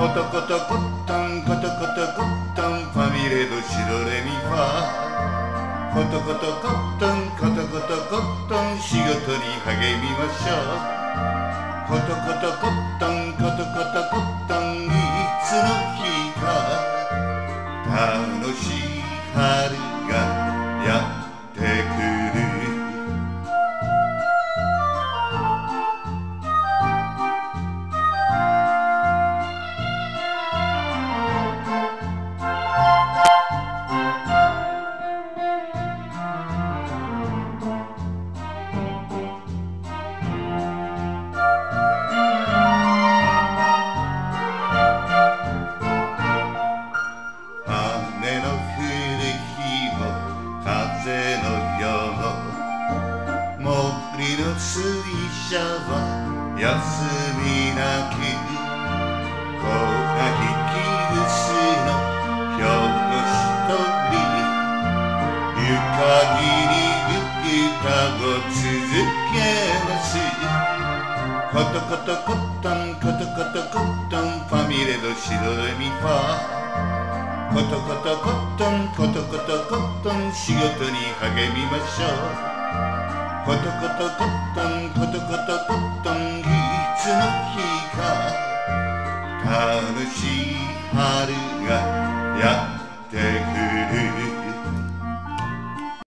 コトコトコットンコトコトコットンファミレドシドレミファコトコトコットンコトコトコットン仕事に励みましょうコトコトコットンコトコトコットンいつの日か楽しい春がやってくる森の水車は休みなく木が引き薄のひょっとしとりゆかぎに歌を続けますコトコトコットンコトコトコットンファミレドシドレミファコトコトコットンコトコトコットン仕事に励みましょうコトコトコットンコトコトコットンいつの日か楽しい春がやってくる